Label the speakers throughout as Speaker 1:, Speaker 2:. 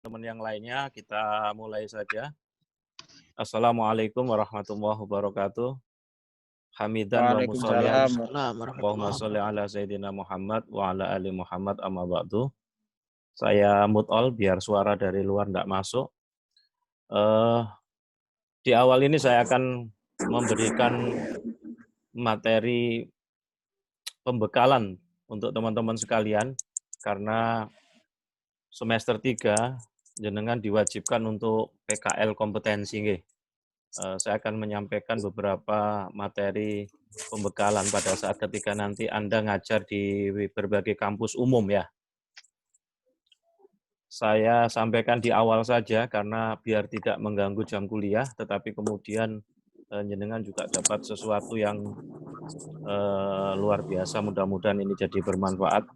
Speaker 1: Teman yang lainnya, kita mulai saja. Assalamualaikum warahmatullahi wabarakatuh. Hamidan wa musallian.
Speaker 2: Waalaikumsalam
Speaker 1: Allahumma
Speaker 2: warahmatullahi
Speaker 1: sholli ala
Speaker 2: wabarakatuh.
Speaker 1: Sayyidina Muhammad wa ala ali Muhammad amma ba'du. Saya mut'ol biar suara dari luar tidak masuk. Eh, di awal ini saya akan memberikan materi pembekalan untuk teman-teman sekalian karena semester 3 jenengan diwajibkan untuk PKL kompetensi nggih. Saya akan menyampaikan beberapa materi pembekalan pada saat ketika nanti Anda ngajar di berbagai kampus umum ya. Saya sampaikan di awal saja karena biar tidak mengganggu jam kuliah, tetapi kemudian jenengan juga dapat sesuatu yang luar biasa. Mudah-mudahan ini jadi bermanfaat.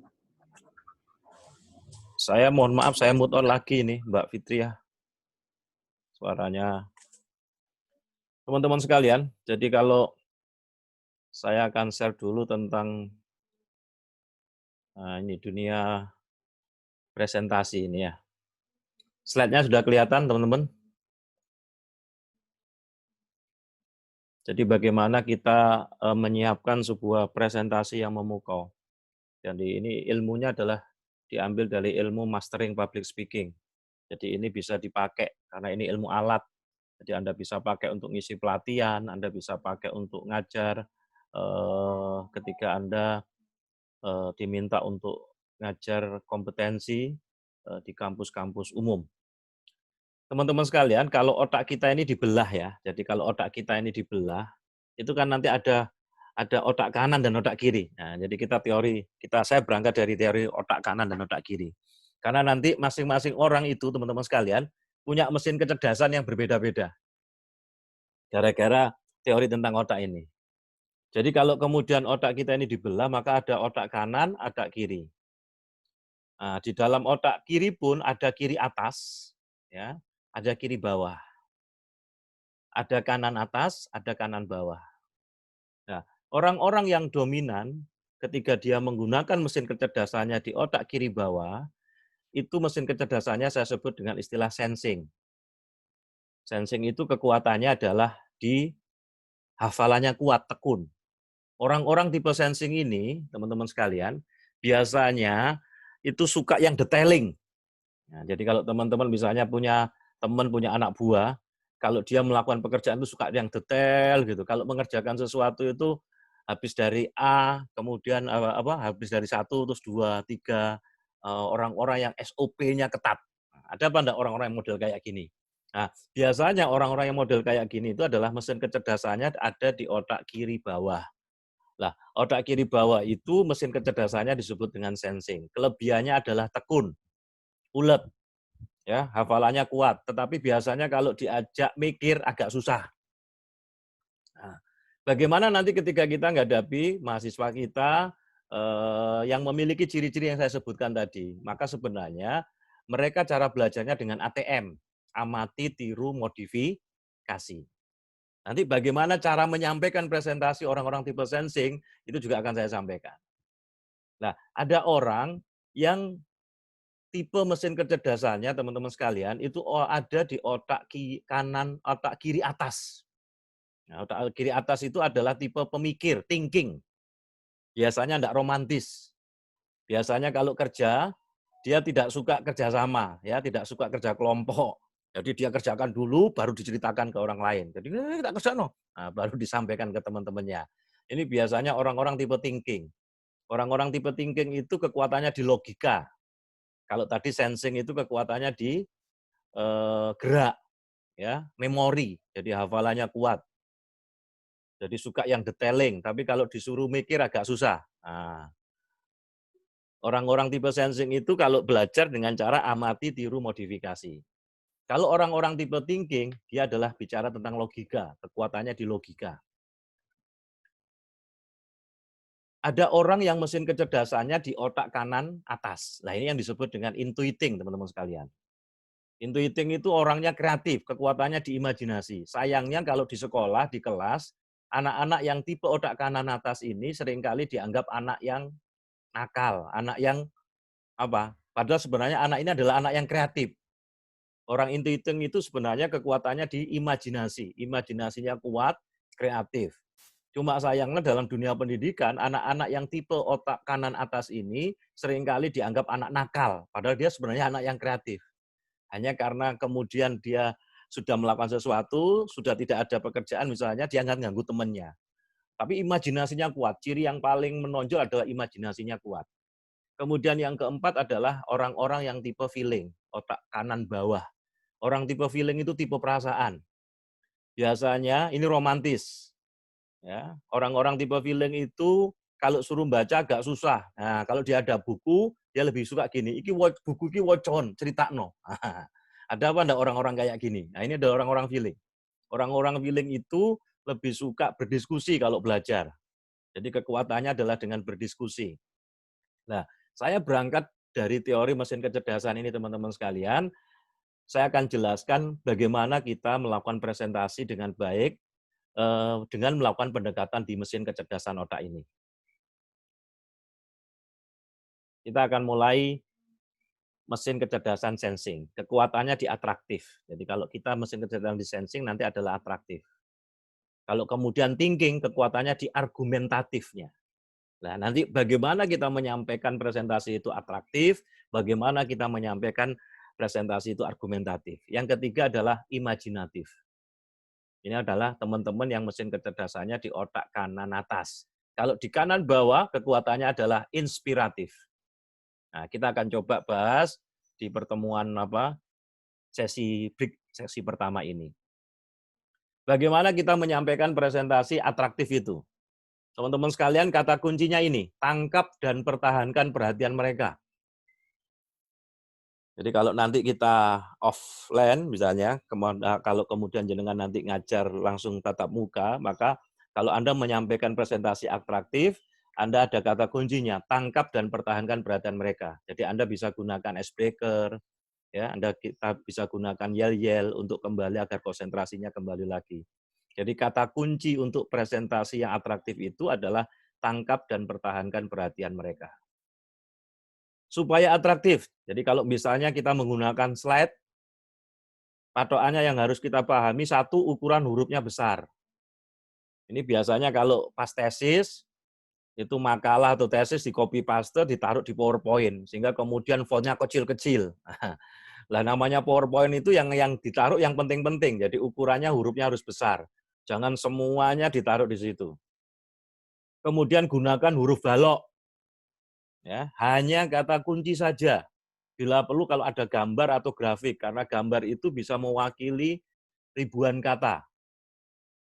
Speaker 1: Saya mohon maaf, saya mute on lagi nih Mbak Fitri ya. Suaranya. Teman-teman sekalian, jadi kalau saya akan share dulu tentang ini dunia presentasi ini ya. Slide-nya sudah kelihatan teman-teman. Jadi bagaimana kita menyiapkan sebuah presentasi yang memukau. Jadi ini ilmunya adalah diambil dari ilmu mastering public speaking. Jadi ini bisa dipakai karena ini ilmu alat. Jadi Anda bisa pakai untuk ngisi pelatihan, Anda bisa pakai untuk ngajar ketika Anda diminta untuk ngajar kompetensi di kampus-kampus umum. Teman-teman sekalian, kalau otak kita ini dibelah ya, jadi kalau otak kita ini dibelah, itu kan nanti ada otak kanan dan otak kiri. Nah, jadi saya berangkat dari teori otak kanan dan otak kiri. Karena nanti masing-masing orang itu, teman-teman sekalian, punya mesin kecerdasan yang berbeda-beda. Gara-gara teori tentang otak ini. Jadi kalau kemudian otak kita ini dibelah, maka ada otak kanan, otak kiri. Nah, di dalam otak kiri pun ada kiri atas, ya, ada kiri bawah. Ada kanan atas, ada kanan bawah. Nah, orang-orang yang dominan ketika dia menggunakan mesin kecerdasannya di otak kiri bawah, itu mesin kecerdasannya saya sebut dengan istilah sensing. Sensing itu kekuatannya adalah di hafalannya kuat, tekun. Orang-orang tipe sensing ini, teman-teman sekalian, biasanya itu suka yang detailing. Nah, jadi kalau teman-teman misalnya punya anak buah, kalau dia melakukan pekerjaan itu suka yang detail gitu. Kalau mengerjakan sesuatu itu habis dari A, kemudian habis dari 1, terus 2, 3, orang-orang yang SOP-nya ketat. Ada apa enggak orang-orang yang model kayak gini? Nah, biasanya orang-orang yang model kayak gini itu adalah mesin kecerdasannya ada di otak kiri bawah. Lah, otak kiri bawah itu mesin kecerdasannya disebut dengan sensing. Kelebihannya adalah tekun, ulet, ya, hafalannya kuat, tetapi biasanya kalau diajak mikir agak susah. Nah, bagaimana nanti ketika kita menghadapi mahasiswa kita yang memiliki ciri-ciri yang saya sebutkan tadi, maka sebenarnya mereka cara belajarnya dengan ATM, amati, tiru, modifikasi. Nanti bagaimana cara menyampaikan presentasi orang-orang tipe sensing, itu juga akan saya sampaikan. Nah, ada orang yang tipe mesin kecerdasannya, teman-teman sekalian, itu ada di otak kanan, otak kiri atas. Nah, otak kiri atas itu adalah tipe pemikir, thinking. Biasanya tidak romantis. Biasanya kalau kerja, dia tidak suka kerja sama, ya, tidak suka kerja kelompok. Jadi dia kerjakan dulu, baru diceritakan ke orang lain. Jadi kita kerja no, nah, baru disampaikan ke teman-temannya. Ini biasanya orang-orang tipe thinking. Orang-orang tipe thinking itu kekuatannya di logika. Kalau tadi sensing itu kekuatannya di gerak, ya, memori. Jadi hafalannya kuat. Jadi suka yang detailing, tapi kalau disuruh mikir agak susah. Nah, orang-orang tipe sensing itu kalau belajar dengan cara amati, tiru, modifikasi. Kalau orang-orang tipe thinking, dia adalah bicara tentang logika, kekuatannya di logika. Ada orang yang mesin kecerdasannya di otak kanan atas. Nah, ini yang disebut dengan intuiting, teman-teman sekalian. Intuiting itu orangnya kreatif, kekuatannya di imajinasi. Sayangnya kalau di sekolah, di kelas, anak-anak yang tipe otak kanan atas ini seringkali dianggap anak yang nakal, anak yang apa? Padahal sebenarnya anak ini adalah anak yang kreatif. Orang intuiting itu sebenarnya kekuatannya di imajinasi. Imajinasinya kuat, kreatif. Cuma sayangnya dalam dunia pendidikan, anak-anak yang tipe otak kanan atas ini seringkali dianggap anak nakal, padahal dia sebenarnya anak yang kreatif. Hanya karena kemudian dia sudah melakukan sesuatu, sudah tidak ada pekerjaan misalnya, dia nggak ganggu temannya. Tapi imajinasinya kuat, ciri yang paling menonjol adalah imajinasinya kuat. Kemudian yang keempat adalah orang-orang yang tipe feeling, otak kanan bawah. Orang tipe feeling itu tipe perasaan. Biasanya ini romantis. Ya, orang-orang tipe feeling itu kalau suruh baca agak susah. Nah, kalau dia ada buku, dia lebih suka gini, iki buku iki wocon, critakno. Ada apa enggak orang-orang kayak gini? Nah, ini ada orang-orang feeling. Orang-orang feeling itu lebih suka berdiskusi kalau belajar. Jadi kekuatannya adalah dengan berdiskusi. Nah, saya berangkat dari teori mesin kecerdasan ini teman-teman sekalian, saya akan jelaskan bagaimana kita melakukan presentasi dengan baik dengan melakukan pendekatan di mesin kecerdasan otak ini. Kita akan mulai mesin kecerdasan sensing. Kekuatannya di atraktif. Jadi kalau kita mesin kecerdasan di sensing nanti adalah atraktif. Kalau kemudian thinking, kekuatannya di argumentatifnya. Nah, nanti bagaimana kita menyampaikan presentasi itu atraktif, bagaimana kita menyampaikan presentasi itu argumentatif. Yang ketiga adalah imajinatif. Ini adalah teman-teman yang mesin kecerdasannya di otak kanan atas. Kalau di kanan bawah, kekuatannya adalah inspiratif. Nah, kita akan coba bahas di pertemuan sesi pertama ini. Bagaimana kita menyampaikan presentasi atraktif itu? Teman-teman sekalian, kata kuncinya ini, tangkap dan pertahankan perhatian mereka. Jadi kalau nanti kita offline misalnya, kalau kemudian jenengan nanti ngajar langsung tatap muka, maka kalau Anda menyampaikan presentasi atraktif, Anda ada kata kuncinya, tangkap dan pertahankan perhatian mereka. Jadi Anda bisa gunakan icebreaker, ya, kita bisa gunakan yel-yel untuk kembali agar konsentrasinya kembali lagi. Jadi kata kunci untuk presentasi yang atraktif itu adalah tangkap dan pertahankan perhatian mereka. Supaya atraktif, jadi kalau misalnya kita menggunakan slide, patokannya yang harus kita pahami, satu, ukuran hurufnya besar. Ini biasanya kalau pas tesis, itu makalah atau tesis di copy paste, ditaruh di PowerPoint, sehingga kemudian fontnya kecil-kecil. Lah namanya PowerPoint itu yang ditaruh yang penting-penting, jadi ukurannya hurufnya harus besar. Jangan semuanya ditaruh di situ. Kemudian gunakan huruf balok. Ya, hanya kata kunci saja. Bila perlu kalau ada gambar atau grafik, karena gambar itu bisa mewakili ribuan kata.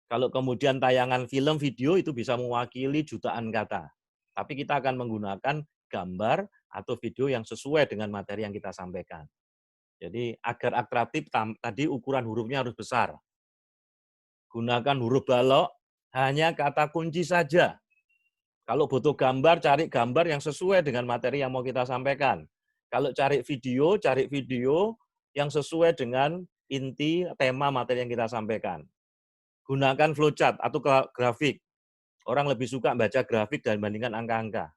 Speaker 1: Kalau kemudian tayangan film, video itu bisa mewakili jutaan kata. Tapi kita akan menggunakan gambar atau video yang sesuai dengan materi yang kita sampaikan. Jadi agar atraktif tadi ukuran hurufnya harus besar. Gunakan huruf balok, hanya kata kunci saja. Kalau butuh gambar, cari gambar yang sesuai dengan materi yang mau kita sampaikan. Kalau cari video yang sesuai dengan inti tema materi yang kita sampaikan. Gunakan flowchart atau grafik. Orang lebih suka baca grafik dibandingkan angka-angka.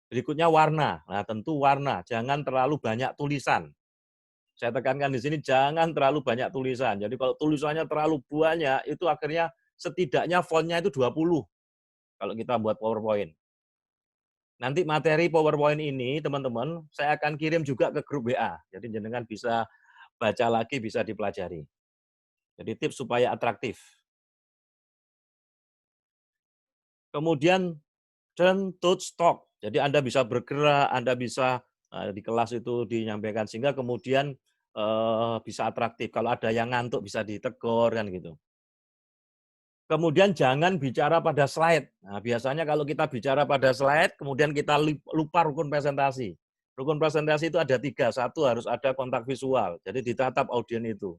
Speaker 1: Berikutnya warna. Nah, tentu warna. Jangan terlalu banyak tulisan. Saya tekankan di sini, jangan terlalu banyak tulisan. Jadi kalau tulisannya terlalu banyak, itu akhirnya setidaknya fontnya itu 20 kalau kita buat PowerPoint. Nanti materi PowerPoint ini, teman-teman, saya akan kirim juga ke grup WA. Jadi jenengan bisa baca lagi, bisa dipelajari. Jadi tips supaya atraktif. Kemudian don't stop. Jadi Anda bisa bergerak, Anda bisa di kelas itu dinyampaikan sehingga kemudian bisa atraktif. Kalau ada yang ngantuk bisa ditegur kan gitu. Kemudian jangan bicara pada slide. Nah, biasanya kalau kita bicara pada slide, kemudian kita lupa rukun presentasi. Rukun presentasi itu ada 3. Satu, harus ada kontak visual. Jadi ditatap audien itu.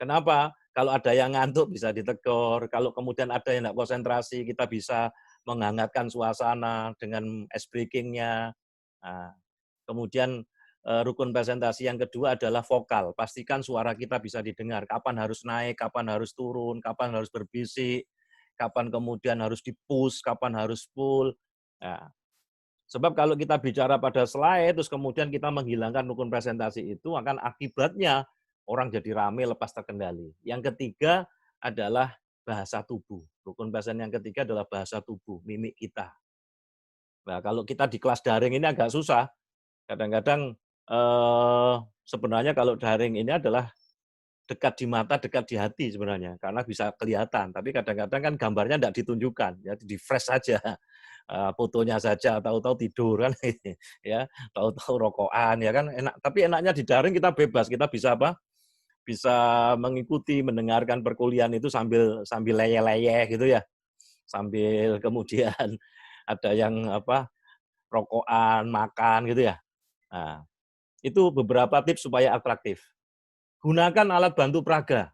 Speaker 1: Kenapa? Kalau ada yang ngantuk bisa ditegur. Kalau kemudian ada yang tidak konsentrasi, kita bisa menghangatkan suasana dengan ice breaking-nya. Nah, kemudian rukun presentasi yang kedua adalah vokal. Pastikan suara kita bisa didengar. Kapan harus naik, kapan harus turun, kapan harus berbisik, kapan kemudian harus di-push, kapan harus pull. Nah, sebab kalau kita bicara pada slide, terus kemudian kita menghilangkan rukun presentasi itu, akan akibatnya orang jadi rame lepas terkendali. Yang ketiga adalah bahasa tubuh. Rukun present yang ketiga adalah bahasa tubuh, mimik kita. Nah, kalau kita di kelas daring ini agak susah. Kadang-kadang sebenarnya kalau daring ini adalah dekat di mata, dekat di hati sebenarnya, karena bisa kelihatan. Tapi kadang-kadang kan gambarnya tidak ditunjukkan, ya di-flash saja, fotonya saja, tahu-tahu tidur kan, ya, tahu-tahu rokokan, ya kan enak. Tapi enaknya di daring kita bebas, kita bisa apa? Bisa mengikuti, mendengarkan perkuliahan itu sambil sambil leyeh-leyeh gitu ya, sambil kemudian ada yang apa? Rokokan, makan gitu ya. Nah, itu beberapa tips supaya atraktif. Gunakan alat bantu peraga.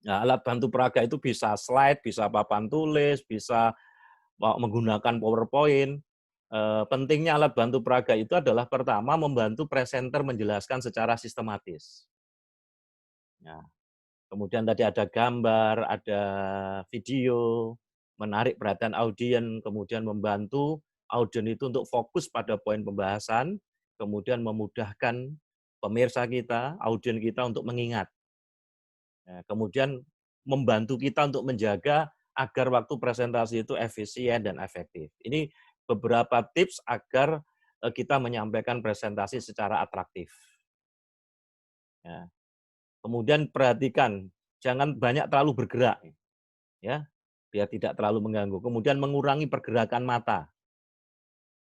Speaker 1: Nah, alat bantu peraga itu bisa slide, bisa papan tulis, bisa menggunakan PowerPoint. Pentingnya alat bantu peraga itu adalah pertama membantu presenter menjelaskan secara sistematis. Nah, kemudian tadi ada gambar, ada video, menarik perhatian audiens, kemudian membantu audiens itu untuk fokus pada poin pembahasan, kemudian memudahkan pemirsa kita, audiens kita untuk mengingat. Nah, kemudian membantu kita untuk menjaga agar waktu presentasi itu efisien dan efektif. Ini beberapa tips agar kita menyampaikan presentasi secara atraktif. Ya. Kemudian perhatikan, jangan banyak terlalu bergerak, ya, biar tidak terlalu mengganggu. Kemudian mengurangi pergerakan mata,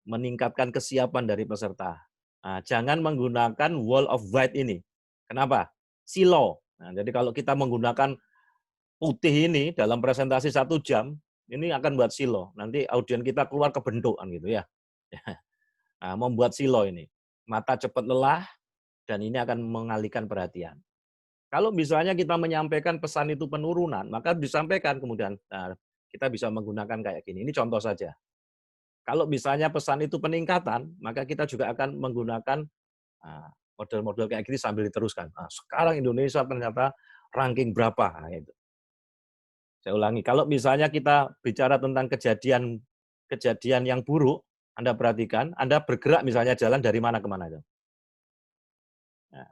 Speaker 1: meningkatkan kesiapan dari peserta. Nah, jangan menggunakan wall of white ini. Kenapa? Silo. Nah, jadi kalau kita menggunakan putih ini dalam presentasi 1 jam, ini akan buat silo. Nanti audiens kita keluar kebentuk kan gitu ya. Nah, membuat silo ini. Mata cepat lelah dan ini akan mengalihkan perhatian. Kalau misalnya kita menyampaikan pesan itu penurunan, maka disampaikan kemudian, nah, kita bisa menggunakan kayak gini. Ini contoh saja. Kalau misalnya pesan itu peningkatan, maka kita juga akan menggunakan model-model kayak gini sambil diteruskan. Nah, sekarang Indonesia ternyata ranking berapa? Nah, itu. Saya ulangi, kalau misalnya kita bicara tentang kejadian yang buruk, Anda perhatikan, Anda bergerak misalnya jalan dari mana ke mana itu. Nah,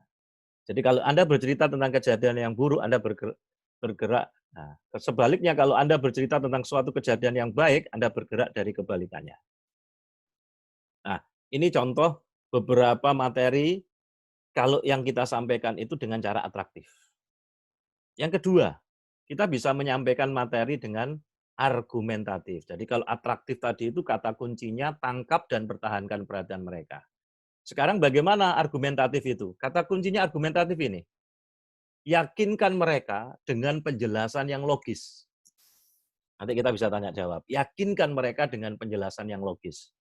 Speaker 1: jadi kalau Anda bercerita tentang kejadian yang buruk, Anda bergerak. Nah, sebaliknya kalau Anda bercerita tentang suatu kejadian yang baik, Anda bergerak dari kebalikannya. Nah, ini contoh beberapa materi kalau yang kita sampaikan itu dengan cara atraktif. Yang kedua, kita bisa menyampaikan materi dengan argumentatif. Jadi kalau atraktif tadi itu kata kuncinya tangkap dan pertahankan perhatian mereka. Sekarang bagaimana argumentatif itu? Kata kuncinya argumentatif ini. Yakinkan mereka dengan penjelasan yang logis. Nanti kita bisa tanya jawab. Yakinkan mereka dengan penjelasan yang logis.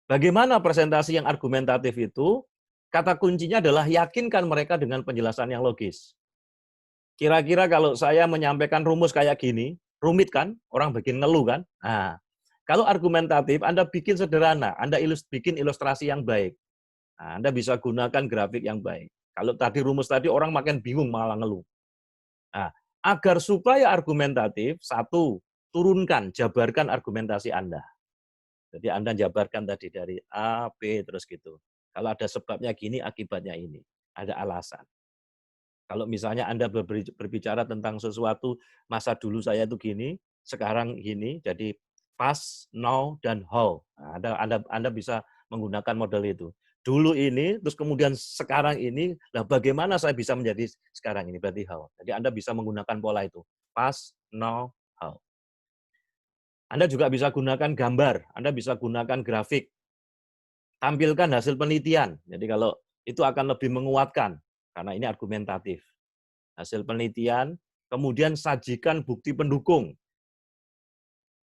Speaker 1: Bagaimana presentasi yang argumentatif itu? Kata kuncinya adalah yakinkan mereka dengan penjelasan yang logis. Kira-kira kalau saya menyampaikan rumus kayak gini, rumit kan? Orang bikin ngeluh kan? Nah, kalau argumentatif, Anda bikin sederhana, Anda bikin ilustrasi yang baik. Nah, Anda bisa gunakan grafik yang baik. Kalau tadi rumus tadi orang makin bingung malah ngeluh. Nah, agar supaya argumentatif, satu, turunkan, jabarkan argumentasi Anda. Jadi Anda jabarkan tadi dari A, B, terus gitu. Kalau ada sebabnya gini, akibatnya ini. Ada alasan. Kalau misalnya Anda berbicara tentang sesuatu, masa dulu saya itu gini, sekarang gini, jadi past, now, dan how. Nah, Anda bisa menggunakan model itu. Dulu ini, terus kemudian sekarang ini, lah bagaimana saya bisa menjadi sekarang ini, berarti how. Jadi Anda bisa menggunakan pola itu. Past, now, how. Anda juga bisa gunakan gambar, Anda bisa gunakan grafik. Tampilkan hasil penelitian. Jadi kalau itu akan lebih menguatkan, karena ini argumentatif. Hasil penelitian, kemudian sajikan bukti pendukung.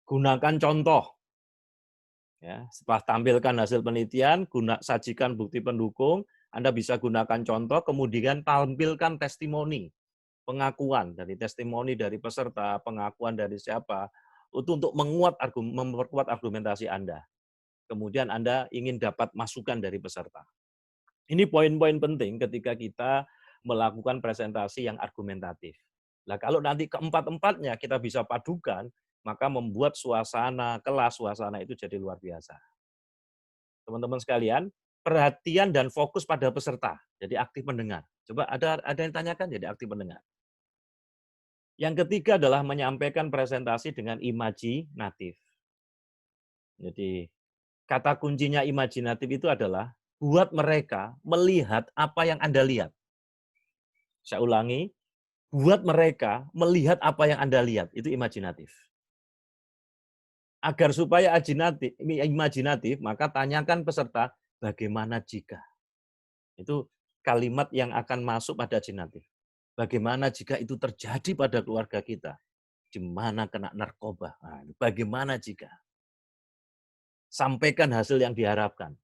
Speaker 1: Gunakan contoh. Ya, setelah tampilkan hasil penelitian, sajikan bukti pendukung, Anda bisa gunakan contoh, kemudian tampilkan testimoni, pengakuan dari testimoni dari peserta, pengakuan dari siapa, itu untuk memperkuat argumentasi Anda. Kemudian Anda ingin dapat masukan dari peserta. Ini poin-poin penting ketika kita melakukan presentasi yang argumentatif. Nah, kalau nanti keempat-empatnya kita bisa padukan, maka membuat suasana kelas, suasana itu jadi luar biasa. Teman-teman sekalian, perhatian dan fokus pada peserta. Jadi aktif mendengar. Coba ada yang tanyakan jadi aktif mendengar. Yang ketiga adalah menyampaikan presentasi dengan imajinatif. Jadi kata kuncinya imajinatif itu adalah buat mereka melihat apa yang Anda lihat. Saya ulangi, buat mereka melihat apa yang Anda lihat, itu imajinatif. Agar supaya imajinatif, maka tanyakan peserta, bagaimana jika? Itu kalimat yang akan masuk pada imajinatif. Bagaimana jika itu terjadi pada keluarga kita? Di mana kena narkoba? Nah, bagaimana jika? Sampaikan hasil yang diharapkan.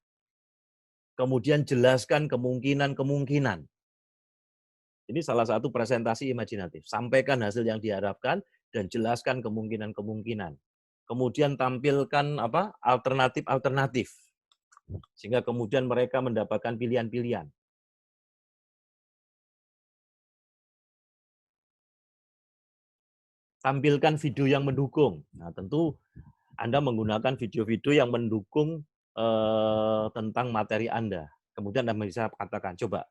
Speaker 1: Kemudian jelaskan kemungkinan-kemungkinan. Ini salah satu presentasi imajinatif. Sampaikan hasil yang diharapkan dan jelaskan kemungkinan-kemungkinan. Kemudian tampilkan alternatif-alternatif. Sehingga kemudian mereka mendapatkan pilihan-pilihan. Tampilkan video yang mendukung. Nah, tentu Anda menggunakan video-video yang mendukung tentang materi Anda. Kemudian Anda bisa katakan, coba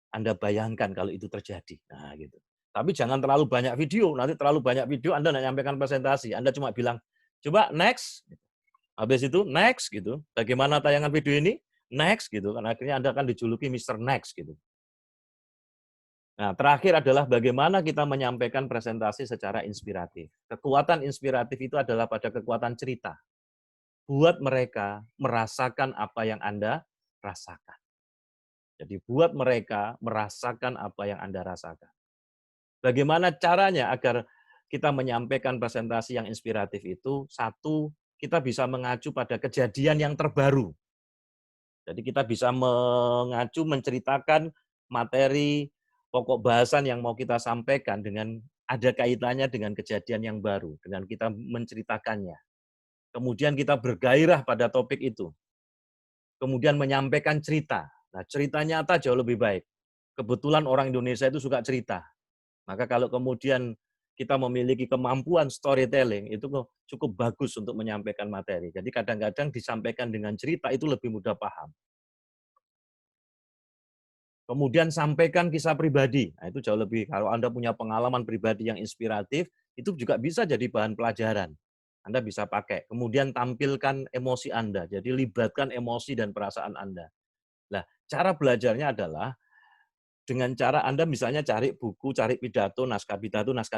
Speaker 1: Anda bayangkan kalau itu terjadi. Nah, gitu. Tapi jangan terlalu banyak video. Nanti terlalu banyak video Anda tidak menyampaikan presentasi. Anda cuma bilang, coba next. Habis itu next gitu. Bagaimana tayangan video ini? Next gitu. Karena akhirnya Anda akan dijuluki Mr. Next gitu. Nah, terakhir adalah bagaimana kita menyampaikan presentasi secara inspiratif. Kekuatan inspiratif itu adalah pada kekuatan cerita. Buat mereka merasakan apa yang Anda rasakan. Jadi buat mereka merasakan apa yang Anda rasakan. Bagaimana caranya agar kita menyampaikan presentasi yang inspiratif itu? Satu, kita bisa mengacu pada kejadian yang terbaru. Jadi kita bisa mengacu, menceritakan materi pokok bahasan yang mau kita sampaikan dengan ada kaitannya dengan kejadian yang baru, dengan kita menceritakannya. Kemudian kita bergairah pada topik itu. Kemudian menyampaikan cerita. Nah, cerita nyata jauh lebih baik. Kebetulan orang Indonesia itu suka cerita. Maka kalau kemudian kita memiliki kemampuan storytelling, itu cukup bagus untuk menyampaikan materi. Jadi kadang-kadang disampaikan dengan cerita itu lebih mudah paham. Kemudian sampaikan kisah pribadi. Nah, itu jauh lebih, kalau Anda punya pengalaman pribadi yang inspiratif, itu juga bisa jadi bahan pelajaran. Anda bisa pakai. Kemudian tampilkan emosi Anda. Jadi libatkan emosi dan perasaan Anda. Nah, cara belajarnya adalah dengan cara Anda misalnya cari buku, cari pidato, naskah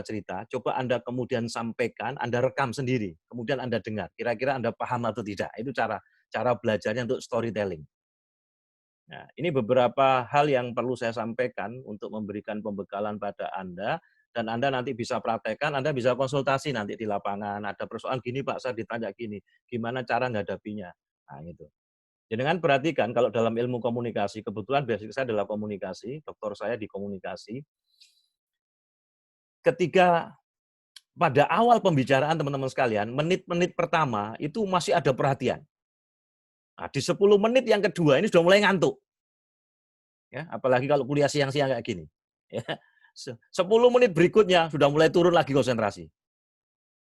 Speaker 1: cerita, coba Anda kemudian sampaikan, Anda rekam sendiri, kemudian Anda dengar. Kira-kira Anda paham atau tidak. Itu cara belajarnya untuk storytelling. Nah, ini beberapa hal yang perlu saya sampaikan untuk memberikan pembekalan pada Anda, dan Anda nanti bisa praktekkan, Anda bisa konsultasi nanti di lapangan, ada persoalan gini Pak, saya ditanya gini, gimana cara menghadapinya. Nah, gitu. Jangan perhatikan kalau dalam ilmu komunikasi, kebetulan basic saya adalah komunikasi, doktor saya di komunikasi. Ketika pada awal pembicaraan teman-teman sekalian, menit-menit pertama itu masih ada perhatian. Nah, di 10 menit yang kedua ini sudah mulai ngantuk. Ya, apalagi kalau kuliah siang-siang kayak gini. Ya, 10 menit berikutnya sudah mulai turun lagi konsentrasi.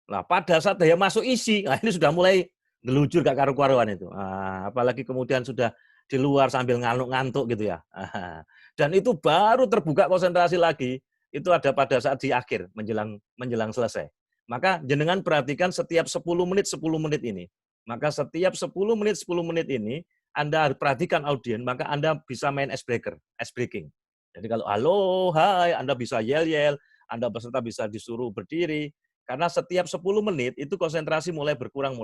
Speaker 1: Nah, pada saat dia masuk isi, nah ini sudah mulai ngelujur gak karu-karuan itu. Nah, apalagi kemudian sudah di luar sambil ngantuk-ngantuk gitu ya. Dan itu baru terbuka konsentrasi lagi, itu ada pada saat di akhir, menjelang selesai. Maka jenengan perhatikan setiap 10 menit ini. Maka setiap 10 menit ini, Anda perhatikan audien, maka Anda bisa main ice breaking. Jadi kalau halo, hai, Anda bisa yel-yel, Anda peserta bisa disuruh berdiri, karena setiap 10 menit itu konsentrasi mulai berkurang.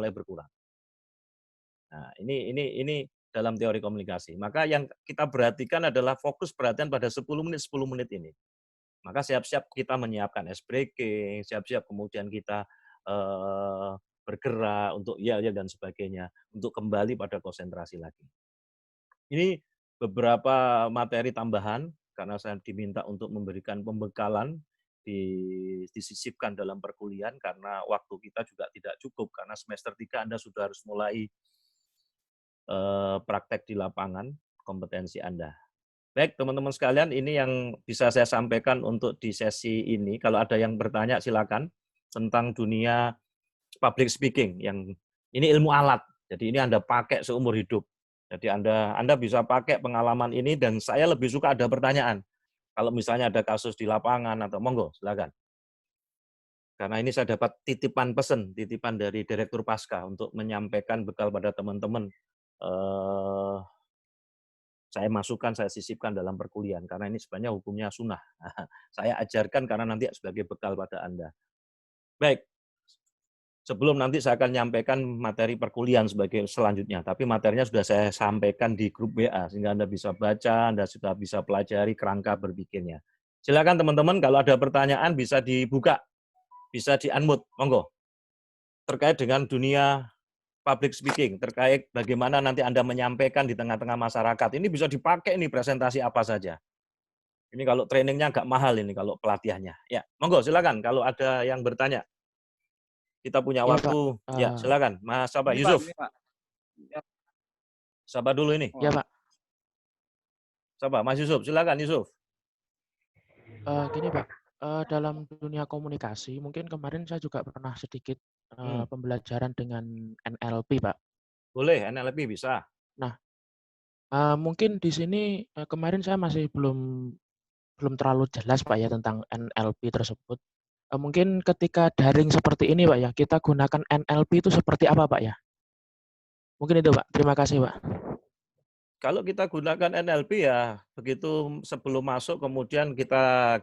Speaker 1: Nah, ini dalam teori komunikasi. Maka yang kita perhatikan adalah fokus perhatian pada 10 menit ini. Maka siap-siap kita menyiapkan ice breaking, siap-siap kemudian kita bergerak untuk ya dan sebagainya, untuk kembali pada konsentrasi lagi. Ini beberapa materi tambahan karena saya diminta untuk memberikan pembekalan disisipkan dalam perkuliahan karena waktu kita juga tidak cukup karena semester 3 Anda sudah harus mulai praktek di lapangan kompetensi Anda. Baik, teman-teman sekalian, ini yang bisa saya sampaikan untuk di sesi ini. Kalau ada yang bertanya silakan tentang dunia public speaking yang ini ilmu alat. Jadi ini Anda pakai seumur hidup. Jadi Anda bisa pakai pengalaman ini dan saya lebih suka ada pertanyaan. Kalau misalnya ada kasus di lapangan atau monggo silakan. Karena ini saya dapat titipan dari Direktur Pasca untuk menyampaikan bekal pada teman-teman. Saya masukkan, saya sisipkan dalam perkuliahan, karena ini sebenarnya hukumnya sunnah. Saya ajarkan karena nanti sebagai bekal pada Anda. Baik, sebelum nanti saya akan menyampaikan materi perkuliahan sebagai selanjutnya, tapi materinya sudah saya sampaikan di grup WA, sehingga Anda bisa baca, Anda sudah bisa pelajari kerangka berpikirnya. Silakan teman-teman, kalau ada pertanyaan bisa dibuka, bisa di-unmute, monggo. Terkait dengan dunia public speaking, terkait bagaimana nanti Anda menyampaikan di tengah-tengah masyarakat. Ini bisa dipakai nih presentasi apa saja. Ini kalau trainingnya agak mahal ini kalau pelatihannya. Ya, monggo silakan kalau ada yang bertanya. Kita punya
Speaker 2: Ya Pak.
Speaker 1: waktu. Ya, silakan. Mas apa? Yusuf.
Speaker 3: Ini Pak. Ya.
Speaker 1: Siapa dulu ini?
Speaker 2: Ya Pak.
Speaker 1: Siapa? Mas Yusuf. Silakan Yusuf.
Speaker 2: Gini Pak, dalam dunia komunikasi mungkin kemarin saya juga pernah sedikit pembelajaran dengan NLP Pak.
Speaker 1: Boleh, NLP bisa.
Speaker 2: Nah, mungkin di sini kemarin saya masih belum terlalu jelas Pak ya tentang NLP tersebut. Mungkin ketika daring seperti ini Pak ya, kita gunakan NLP itu seperti apa Pak ya? Mungkin itu Pak. Terima kasih Pak.
Speaker 1: Kalau kita gunakan NLP ya begitu sebelum masuk kemudian kita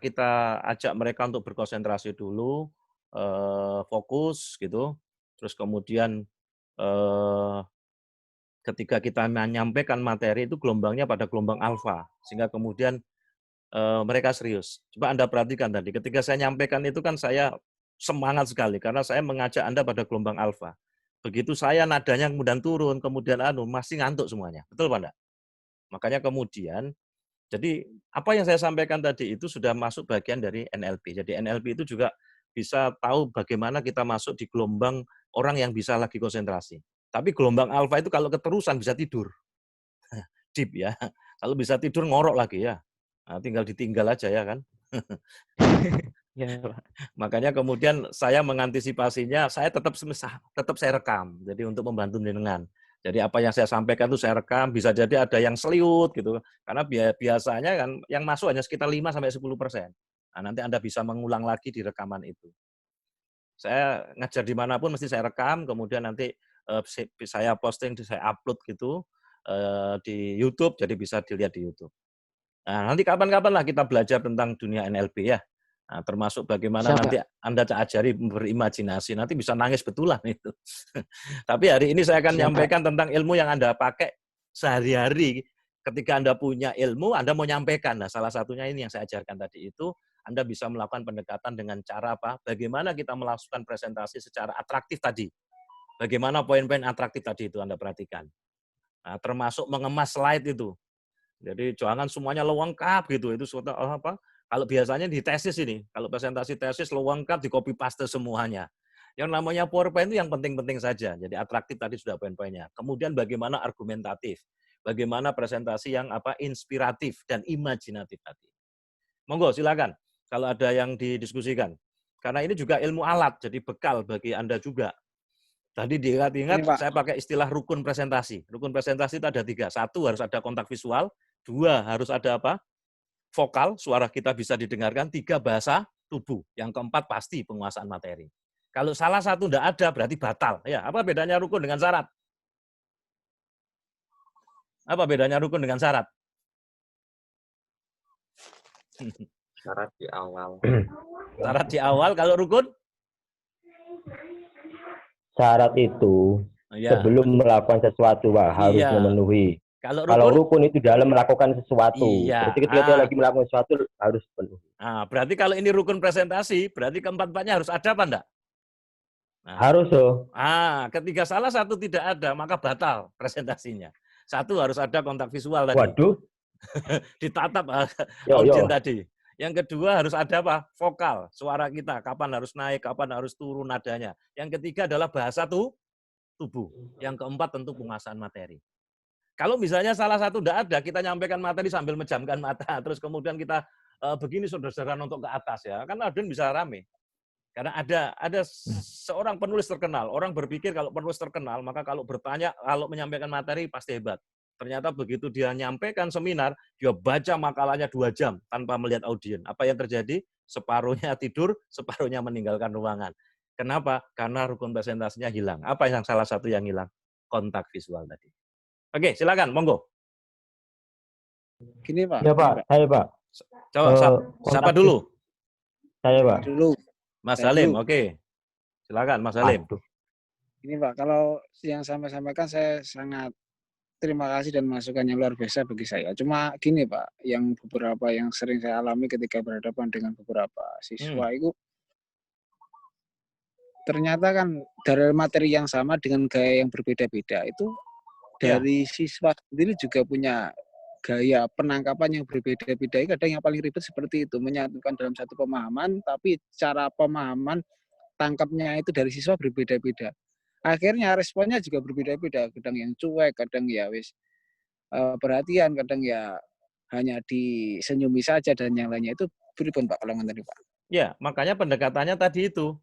Speaker 1: ajak mereka untuk berkonsentrasi dulu, fokus gitu. Terus kemudian ketika kita menyampaikan materi itu gelombangnya pada gelombang alfa, sehingga kemudian mereka serius. Coba Anda perhatikan tadi, ketika saya nyampaikan itu kan saya semangat sekali, karena saya mengajak Anda pada gelombang alfa. Begitu saya nadanya kemudian turun, kemudian masih ngantuk semuanya. Betul Pak enggak? Makanya kemudian, jadi apa yang saya sampaikan tadi itu sudah masuk bagian dari NLP. Jadi NLP itu juga bisa tahu bagaimana kita masuk di gelombang orang yang bisa lagi konsentrasi. Tapi gelombang alfa itu kalau keterusan bisa tidur. Deep ya. Kalau bisa tidur ngorok lagi ya. Nah, tinggal ditinggal aja ya kan.
Speaker 2: Ya Pak.
Speaker 1: Makanya kemudian saya mengantisipasinya, saya tetap saya rekam. Jadi untuk membantu jenengan. Jadi apa yang saya sampaikan itu saya rekam, bisa jadi ada yang seliut gitu. Karena biasanya kan yang masuk hanya sekitar 5 sampai 10%. Nah, nanti Anda bisa mengulang lagi di rekaman itu. Saya ngajar dimanapun mesti saya rekam, kemudian nanti saya posting, saya upload gitu di YouTube, jadi bisa dilihat di YouTube. Nah, nanti kapan-kapan lah kita belajar tentang dunia NLP ya. Nah, termasuk bagaimana
Speaker 2: Siap,
Speaker 1: nanti Anda ajari berimajinasi, nanti bisa nangis betulan itu. Tapi hari ini saya akan
Speaker 2: Siap,
Speaker 1: menyampaikan tentang ilmu yang Anda pakai sehari-hari. Ketika Anda punya ilmu, Anda mau nyampaikan. Nah, salah satunya ini yang saya ajarkan tadi itu, Anda bisa melakukan pendekatan dengan cara apa? Bagaimana kita melakukan presentasi secara atraktif tadi. Bagaimana poin-poin atraktif tadi itu Anda perhatikan. Nah, termasuk mengemas slide itu. Jadi jangan semuanya lengkap gitu. Itu suatu apa? Kalau biasanya di tesis ini, kalau presentasi tesis lengkap di copy paste semuanya. Yang namanya PowerPoint itu yang penting-penting saja. Jadi atraktif tadi sudah poin-poinnya. Kemudian bagaimana argumentatif? Bagaimana presentasi yang inspiratif dan imajinatif tadi. Monggo silakan kalau ada yang didiskusikan. Karena ini juga ilmu alat, jadi bekal bagi Anda juga. Tadi diingat-ingat saya pakai istilah rukun presentasi. Rukun presentasi itu ada 3. 1 harus ada kontak visual, 2 harus ada apa? Vokal, suara kita bisa didengarkan, 3 bahasa tubuh. Yang keempat pasti penguasaan materi. Kalau salah satu tidak ada berarti batal. Ya, apa bedanya rukun dengan syarat? Apa bedanya rukun dengan syarat?
Speaker 3: Syarat di awal.
Speaker 1: Syarat di awal, kalau rukun?
Speaker 4: Syarat itu sebelum melakukan sesuatu Pak, harus memenuhi. Kalau rukun itu dalam melakukan sesuatu.
Speaker 1: Iya.
Speaker 4: Berarti ketika dia lagi melakukan sesuatu harus penuh.
Speaker 1: Nah, berarti kalau ini rukun presentasi, berarti keempat-empatnya harus ada apa enggak? Nah,
Speaker 4: harus loh.
Speaker 1: Ketika salah satu tidak ada, maka batal presentasinya. 1 harus ada kontak visual tadi.
Speaker 4: Waduh.
Speaker 1: Ditatap audien tadi. Yang kedua harus ada apa? Vokal, suara kita, kapan harus naik, kapan harus turun nadanya. Yang ketiga adalah bahasa tubuh. Yang keempat tentu penguasaan materi. Kalau misalnya salah satu tidak ada, kita nyampaikan materi sambil menjamkan mata, terus kemudian kita begini saudara-saudara nonton ke atas ya, kan audien bisa rame. Karena ada seorang penulis terkenal, orang berpikir kalau penulis terkenal, maka kalau bertanya, kalau menyampaikan materi pasti hebat. Ternyata begitu dia nyampaikan seminar, dia baca makalahnya 2 jam tanpa melihat audien. Apa yang terjadi? Separuhnya tidur, separuhnya meninggalkan ruangan. Kenapa? Karena rukun presentasinya hilang. Apa yang salah satu yang hilang? Kontak visual tadi. Oke, silakan, monggo.
Speaker 5: Gini Pak.
Speaker 4: Ya Pak, saya Pak.
Speaker 1: Coba, siapa dulu?
Speaker 4: Saya Pak.
Speaker 5: Dulu.
Speaker 1: Mas Halim, oke. Silakan Mas Halim.
Speaker 5: Ini Pak, kalau yang saya sampaikan saya sangat terima kasih dan masukan yang luar biasa bagi saya. Cuma gini Pak, yang beberapa yang sering saya alami ketika berhadapan dengan beberapa siswa itu ternyata kan dari materi yang sama dengan gaya yang berbeda-beda itu dari siswa sendiri juga punya gaya penangkapan yang berbeda-beda. Kadang yang paling ribet seperti itu, menyatukan dalam satu pemahaman, tapi cara pemahaman tangkapnya itu dari siswa berbeda-beda. Akhirnya responnya juga berbeda-beda. Kadang yang cuek, kadang ya wis perhatian, kadang ya hanya disenyumi saja dan yang lainnya. Itu pripun Pak kalau tadi Pak?
Speaker 1: Ya, makanya pendekatannya tadi itu.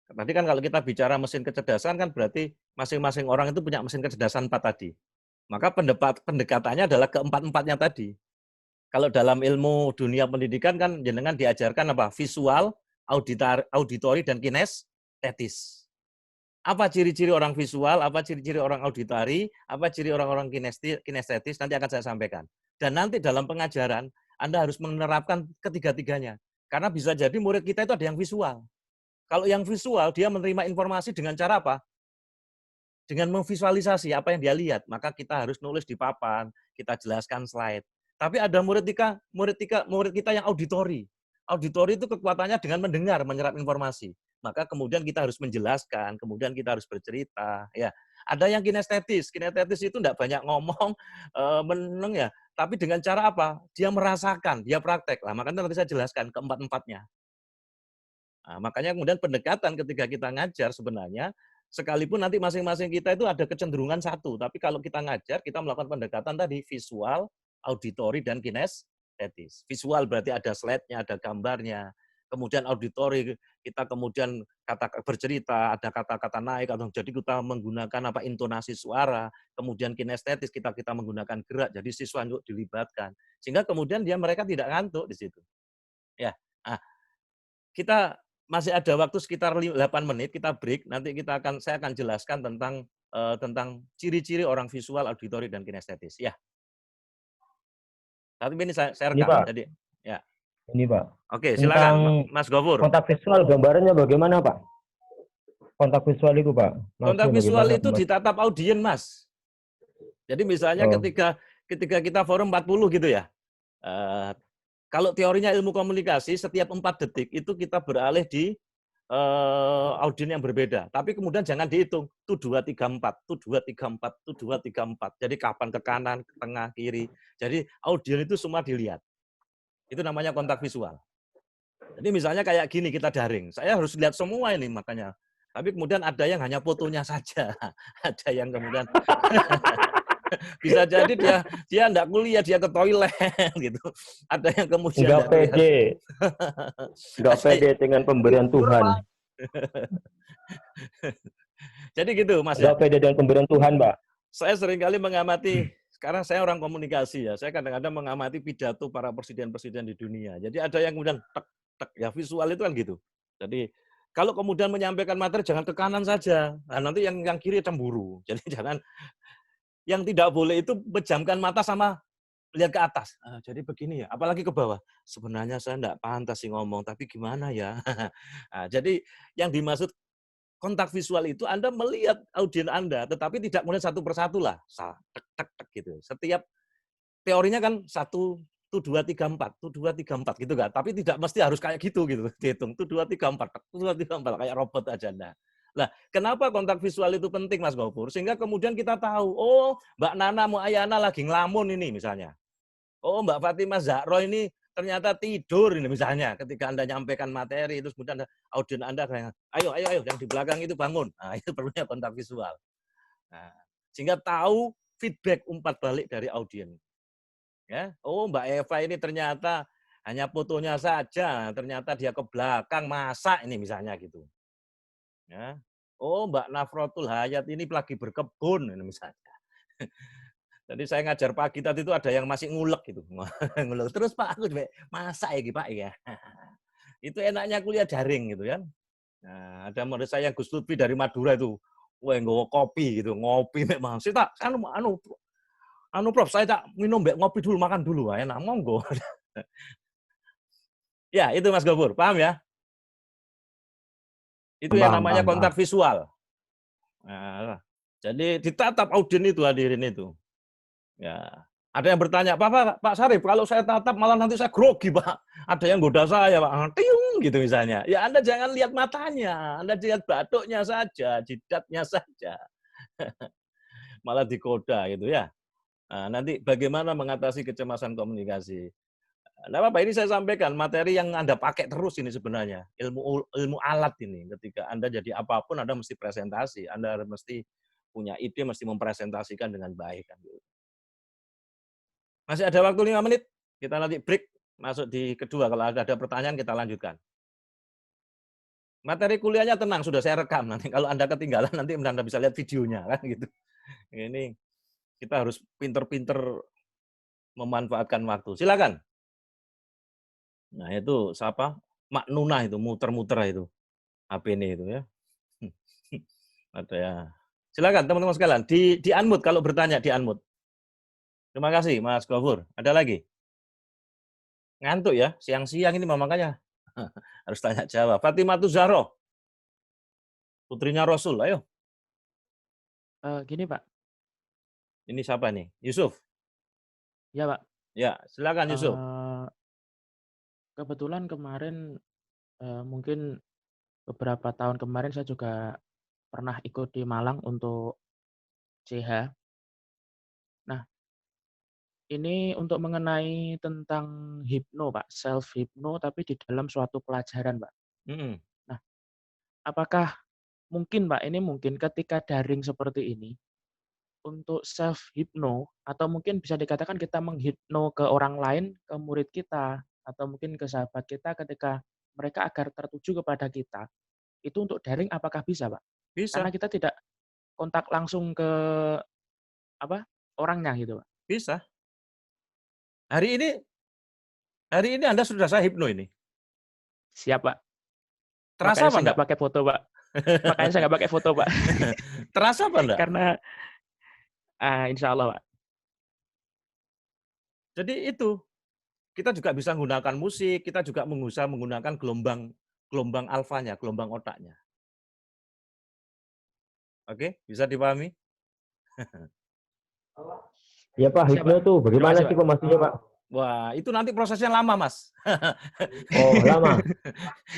Speaker 1: Tadi kan kalau kita bicara mesin kecerdasan kan berarti masing-masing orang itu punya mesin kecerdasan 4 tadi. Maka pendekatannya adalah keempat-empatnya tadi. Kalau dalam ilmu dunia pendidikan kan jenengan diajarkan apa? Visual, auditori, dan kinestetis. Apa ciri-ciri orang visual, apa ciri-ciri orang auditori, apa ciri orang-orang kinestetis, nanti akan saya sampaikan. Dan nanti dalam pengajaran, Anda harus menerapkan ketiga-tiganya. Karena bisa jadi murid kita itu ada yang visual. Kalau yang visual, dia menerima informasi dengan cara apa? Dengan memvisualisasi apa yang dia lihat. Maka kita harus nulis di papan, kita jelaskan slide. Tapi ada murid kita yang auditori. Auditori itu kekuatannya dengan mendengar, menyerap informasi. Maka kemudian kita harus menjelaskan, kemudian kita harus bercerita. Ya, ada yang kinestetis. Kinestetis itu tidak banyak ngomong, meneng ya. Tapi dengan cara apa? Dia merasakan, dia praktek. Lah, makanya nanti saya jelaskan keempat-empatnya. Nah, makanya kemudian pendekatan ketika kita ngajar sebenarnya, sekalipun nanti masing-masing kita itu ada kecenderungan satu. Tapi kalau kita ngajar, kita melakukan pendekatan tadi visual, auditori, dan kinestetis. Visual berarti ada slide-nya, ada gambarnya. Kemudian auditori kita kemudian bercerita, ada kata-kata naik, atau jadi kita menggunakan apa intonasi suara. Kemudian kinestetis kita menggunakan gerak, jadi siswa untuk dilibatkan. Sehingga kemudian mereka tidak ngantuk di situ. Ya, nah, kita masih ada waktu sekitar 8 menit, kita break. Nanti saya akan jelaskan tentang ciri-ciri orang visual, auditori, dan kinestetis. Ya. Tapi ini saya rekam. Ini, Pak. Jadi, ya.
Speaker 4: Ini Pak.
Speaker 1: Oke, silakan Mas Gofur.
Speaker 4: Kontak visual gambarannya bagaimana Pak? Kontak visual itu Pak.
Speaker 1: Kontak visual itu ditatap audien Mas. Jadi misalnya ketika kita forum 40 gitu ya. Kalau teorinya ilmu komunikasi, setiap 4 detik itu kita beralih di audien yang berbeda. Tapi kemudian jangan dihitung. Tuh 2, 3, 4, tuh 2, 3, 4, tuh 2, 3, 4. Jadi kapan ke kanan, ke tengah, kiri. Jadi audien itu semua dilihat. Itu namanya kontak visual. Jadi misalnya kayak gini kita daring. Saya harus lihat semua ini makanya. Tapi kemudian ada yang hanya fotonya saja. Ada yang kemudian bisa jadi dia enggak kuliah, dia ke toilet gitu. Ada yang kemudian
Speaker 4: enggak pede. Enggak pede dengan pemberian Tuhan.
Speaker 1: Jadi gitu Mas.
Speaker 4: Enggak pede dengan pemberian Tuhan, Pak.
Speaker 1: Saya seringkali mengamati, sekarang saya orang komunikasi ya, saya kadang-kadang mengamati pidato para presiden-presiden di dunia. Jadi ada yang kemudian tek ya, visual itu kan gitu. Jadi kalau kemudian menyampaikan materi jangan ke kanan saja. Nah, nanti yang kiri cemburu. Jadi jangan, yang tidak boleh itu pejamkan mata sama lihat ke atas. Jadi begini ya, apalagi ke bawah. Sebenarnya saya enggak pantas sih ngomong, tapi gimana ya? Nah, jadi yang dimaksud kontak visual itu Anda melihat audien Anda, tetapi tidak kemudian satu persatu lah. Tek gitu. Setiap teorinya kan 1, tuh 2, 3, 4, tuh 2, 3, 4 gitu kan. Tapi tidak mesti harus kayak gitu dihitung. Tuh 2, 3, 4, tuh 2, 3, 4 kayak robot aja Anda. Nah, kenapa kontak visual itu penting Mas Gofur? Sehingga kemudian kita tahu, oh Mbak Nana Muayana lagi ngelamun ini misalnya. Oh Mbak Fatimah Zahro ini ternyata tidur ini misalnya ketika Anda nyampaikan materi, terus kemudian audien Anda kayak, ayo yang di belakang itu bangun. Nah, itu perlunya kontak visual. Nah, sehingga tahu feedback umpat balik dari audien. Ya, oh Mbak Eva ini ternyata hanya fotonya saja, ternyata dia ke belakang masak ini misalnya gitu. Ya. Oh Mbak Nafrotul Hayat ini lagi berkebun ini misalnya. Jadi saya ngajar pagi tadi itu ada yang masih ngulek gitu. Ngulek. Terus Pak, aku masak ya Pak ya. Itu enaknya kuliah daring gitu kan. Nah, ada murid saya Gus Lutfi dari Madura itu. Wah, nggawa kopi gitu, ngopi memang. Saya tak Prof, saya tak minum ngopi dulu, makan dulu, enak monggo. Ya, itu Mas Gofur, paham ya? Itu yang namanya kontak visual. Nah, jadi ditatap audien itu, hadirin itu. Ya, ada yang bertanya, Pak Sarif, kalau saya tatap malah nanti saya grogi, Pak. Ada yang goda saya, Pak. Tiung gitu misalnya. Ya Anda jangan lihat matanya, Anda lihat batuknya saja, jidatnya saja. Malah digoda gitu ya. Nah, nanti bagaimana mengatasi kecemasan komunikasi? Nah, Bapak, ini saya sampaikan materi yang Anda pakai terus ini sebenarnya. Ilmu alat ini. Ketika Anda jadi apapun, Anda mesti presentasi. Anda mesti punya ide, mesti mempresentasikan dengan baik. Masih ada waktu 5 menit. Kita nanti break, masuk di kedua. Kalau ada pertanyaan, kita lanjutkan. Materi kuliahnya tenang, sudah saya rekam. Nanti kalau Anda ketinggalan, nanti Anda bisa lihat videonya. Kan gitu. Ini kita harus pinter-pinter memanfaatkan waktu. Silakan. Nah, itu siapa? Mak Nunah itu, muter-muter itu. HP ini itu ya. Ada ya. Silakan teman-teman sekalian, di unmute kalau bertanya, di unmute. Terima kasih Mas Gofur. Ada lagi? Ngantuk ya, siang-siang ini makanya harus tanya jawab. Fatimah Zahra, putrinya Rasul, ayo.
Speaker 2: Gini Pak.
Speaker 1: Ini siapa nih? Yusuf?
Speaker 2: Ya Pak.
Speaker 1: Ya, silakan Yusuf.
Speaker 2: Kebetulan kemarin, mungkin beberapa tahun kemarin saya juga pernah ikut di Malang untuk CH. Nah, ini untuk mengenai tentang hipno, Pak, self hipno, tapi di dalam suatu pelajaran, Pak. Nah, apakah mungkin, Pak, ini mungkin ketika daring seperti ini, untuk self hipno, atau mungkin bisa dikatakan kita menghipno ke orang lain, ke murid kita, atau mungkin ke sahabat kita ketika mereka agar tertuju kepada kita, itu untuk daring apakah bisa, Pak?
Speaker 1: Bisa.
Speaker 2: Karena kita tidak kontak langsung ke orangnya gitu, Pak.
Speaker 1: Bisa. Hari ini Anda sudah saya hipno ini.
Speaker 2: Siap, Pak.
Speaker 1: Terasa
Speaker 2: Makanya
Speaker 1: apa
Speaker 2: saya nggak pakai foto, Pak. Makanya saya nggak pakai foto, Pak.
Speaker 1: Terasa apa enggak?
Speaker 2: Karena insya Allah, Pak.
Speaker 1: Jadi itu, kita juga bisa menggunakan musik, kita juga menggunakan gelombang alfanya, gelombang otaknya. Oke, bisa dipahami?
Speaker 4: Ya Pak, hipno tuh bagaimana sih Pak maksudnya Pak?
Speaker 1: Wah, itu nanti prosesnya lama, Mas.
Speaker 4: Oh, lama.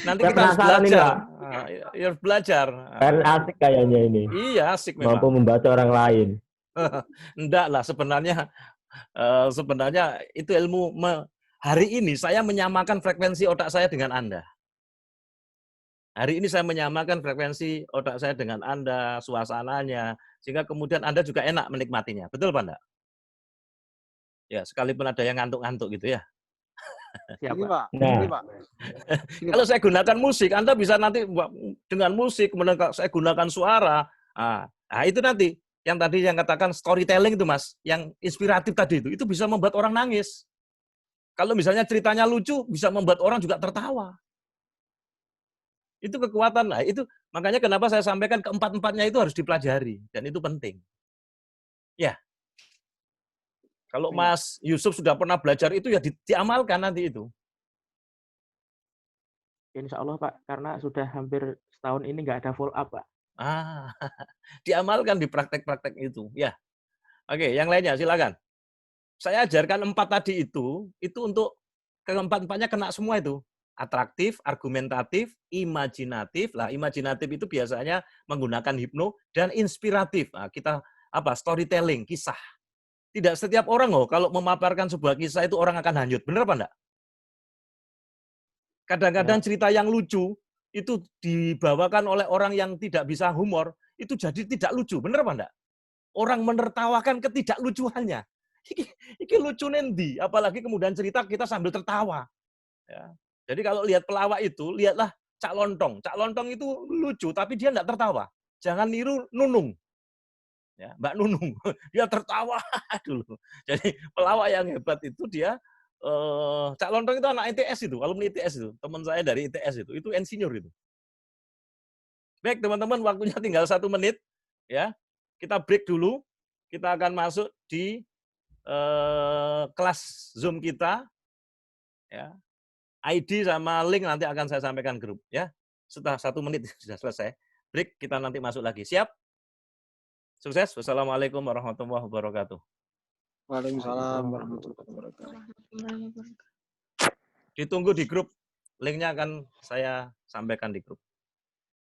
Speaker 1: Nanti kita harus belajar. Harus belajar.
Speaker 4: Kan asik kayaknya ini.
Speaker 1: Iya, asik memang.
Speaker 4: Mampu membaca orang lain.
Speaker 1: Enggak lah, sebenarnya itu ilmu. Hari ini saya menyamakan frekuensi otak saya dengan Anda. Hari ini saya menyamakan frekuensi otak saya dengan Anda, suasananya, sehingga kemudian Anda juga enak menikmatinya. Betul Pak, enggak? Ya, sekalipun ada yang ngantuk-ngantuk gitu ya.
Speaker 5: Ini Pak.
Speaker 4: Nah.
Speaker 5: Ini Pak.
Speaker 1: Kalau saya gunakan musik, Anda bisa nanti dengan musik, kemudian saya gunakan suara. Nah, itu nanti yang tadi yang katakan storytelling itu Mas, yang inspiratif tadi itu bisa membuat orang nangis. Kalau misalnya ceritanya lucu, bisa membuat orang juga tertawa. Itu kekuatan. Nah, itu makanya kenapa saya sampaikan keempat-empatnya itu harus dipelajari dan itu penting. Ya. Kalau Mas Yusuf sudah pernah belajar itu ya diamalkan nanti itu.
Speaker 2: Insya Allah Pak, karena sudah hampir setahun ini nggak ada follow up Pak.
Speaker 1: Diamalkan di praktek-praktek itu. Ya. Oke, yang lainnya silakan. Saya ajarkan 4 tadi itu untuk keempat-empatnya kena semua itu. Atraktif, argumentatif, imajinatif. Lah, imajinatif itu biasanya menggunakan hipno dan inspiratif. Nah, kita storytelling, kisah. Tidak setiap orang kalau memaparkan sebuah kisah itu orang akan hanyut. Benar apa enggak? Kadang-kadang cerita yang lucu itu dibawakan oleh orang yang tidak bisa humor, itu jadi tidak lucu. Benar apa enggak? Orang menertawakan ketidaklucuannya. Iki lucu nendi, apalagi kemudian cerita kita sambil tertawa. Ya. Jadi kalau lihat pelawak itu, lihatlah Cak Lontong. Cak Lontong itu lucu, tapi dia enggak tertawa. Jangan niru Nunung. Ya, Mbak Nunung, dia tertawa dulu. Jadi pelawak yang hebat itu dia Cak Lontong itu anak ITS itu, alumni ITS itu, teman saya dari ITS itu insinyur itu. Baik teman-teman, waktunya tinggal 1 menit, ya. Kita break dulu, kita akan masuk di kelas Zoom kita, ya. ID sama link nanti akan saya sampaikan grup, ya. Setelah 1 menit sudah selesai, break kita nanti masuk lagi. Siap? Sukses. Wassalamualaikum warahmatullahi wabarakatuh.
Speaker 5: Waalaikumsalam warahmatullahi wabarakatuh.
Speaker 1: Ditunggu di grup. Linknya akan saya sampaikan di grup.